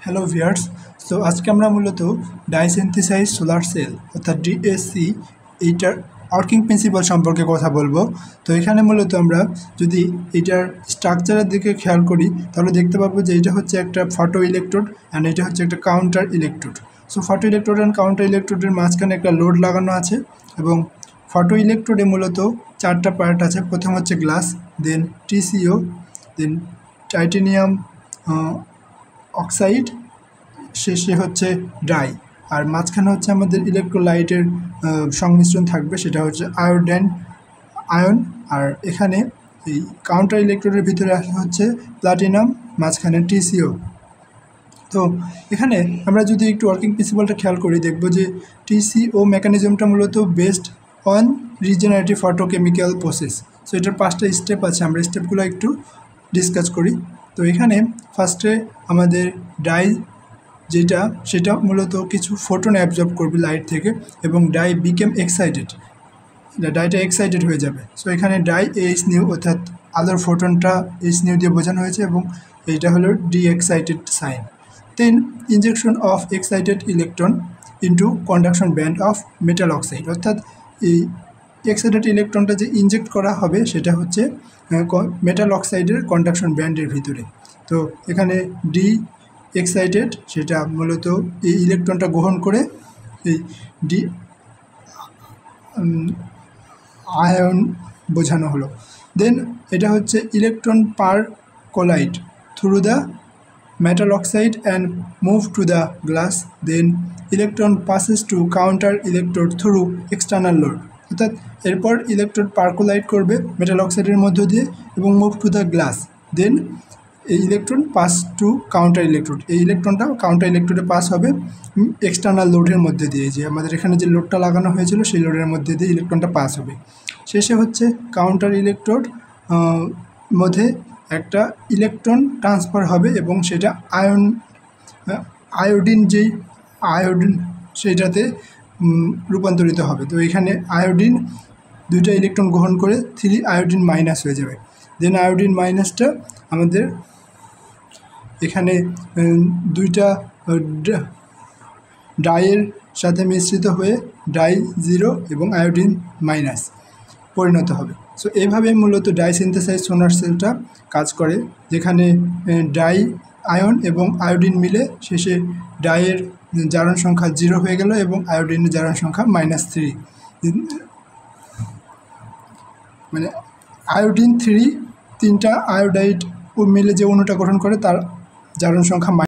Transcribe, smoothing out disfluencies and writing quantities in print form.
Hello viewers. So আজকে আমরা মূলত ডাইসিনথেসাইজ সোলার সেল অর্থাৎ ডিএসসি এইটার ওয়ার্কিং প্রিন্সিপাল সম্পর্কে কথা বলবো। তো এখানে মূলত আমরা যদি এইটার স্ট্রাকচারের দিকে খেয়াল করি তাহলে দেখতে পাবো যে এটা হচ্ছে একটা ফটো ইলেকট্রোড অ্যান্ড এটা হচ্ছে একটা counter electrode. So photo electrode and counter ইলেকট্রোডের মাঝখানে একটা লোড লাগানো আছে এবং ফটো ইলেকট্রোডে মূলত চারটা পার্ট আছে। প্রথম হচ্ছে গ্লাস, দেন টিসিও, দেন টাইটেনিয়াম অক্সাইড, শেষে হচ্ছে ড্রাই, আর মাঝখানে হচ্ছে আমাদের ইলেকট্রোলাইটের সংমিশ্রণ থাকবে, সেটা হচ্ছে আয়ন। আর এখানে এই কাউন্টার ইলেকট্রোডের ভিতরে হচ্ছে প্লাটিনাম, মাঝখানে টিসিও। তো এখানে আমরা যদি একটু ওয়ার্কিং প্রিন্সিপালটা খেয়াল করি দেখব যে টিসিও মেকানিজমটা মূলত based on regenerative photochemical process. So এটার 5টা স্টেপ আছে, আমরা স্টেপগুলো একটু ডিসকাস করি। তো এখানে ফার্স্টে আমাদের ডাই যেটা সেটা মূলত কিছু ফোটন অ্যাবজর্ব করবে লাইট থেকে এবং ডাই বিকেম এক্সাইটেড, ডাইটা এক্সাইটেড হয়ে যাবে। সো এখানে ডাই এইচ নিউ অর্থাৎ আলোর ফোটনটা এইচ নিউ দিয়ে বোঝানো হয়েছে এবং এইটা হলো de-excited sign. Then injection of excited electron into conduction band of metal oxide, অর্থাৎ এই এক্সাইটেড ইলেকট্রনটা যে ইনজেক্ট করা হবে সেটা হচ্ছে মেটাল অক্সাইডের কন্ডাকশন ব্যান্ডের ভিতরে। তো এখানে ডি এক্সাইটেড সেটা মূলত এই ইলেকট্রনটা গ্রহণ করে এই ডি আয়ন বোঝানো হলো। দেন এটা হচ্ছে electron per collide through the metal oxide and move to the glass, then electron passes to counter electrode through external load, অর্থাৎ এরপর ইলেকট্রন পারকোলাইট করবে মেটাল অক্সাইডের মধ্য দিয়ে এবং মুভ টু দ্য গ্লাস, দেন এই electron pass to counter electrode, এই ইলেকট্রনটা counter ইলেকট্রোডে pass হবে এক্সটার্নাল লোডের মধ্যে দিয়ে, যে আমাদের এখানে যে লোডটা লাগানো হয়েছিল সেই লোডের মধ্যে দিয়ে ইলেকট্রনটা পাস হবে। শেষে হচ্ছে কাউন্টার ইলেকট্রোড মধ্যে একটা ইলেকট্রন ট্রান্সফার হবে এবং সেটা আয়োডিন সেইটাতে রূপান্তরিত হবে। তো এখানে আয়োডিন দুইটা ইলেকট্রন গ্রহণ করে 3 আয়োডিন মাইনাস হয়ে যাবে। দেন আয়োডিন মাইনাসটা আমাদের এখানে দুইটা ডাইয়ের সাথে মিশ্রিত হয়ে ডাই 0 এবং আয়োডিন মাইনাস পরিণত হবে। সো এইভাবে মূলত ডাইসিনথেসাইজ সোলার সেলটা কাজ করে, যেখানে ডাই আয়ন এবং আয়োডিন মিলে শেষে ডাইয়ের জারণ সংখ্যা 0 হয়ে গেল এবং আয়োডিনের জারণ সংখ্যা -3, মানে আয়োডিন 3 তিনটা আয়োডাইড মিলে যে অণুটা গঠন করে তার জারণ সংখ্যা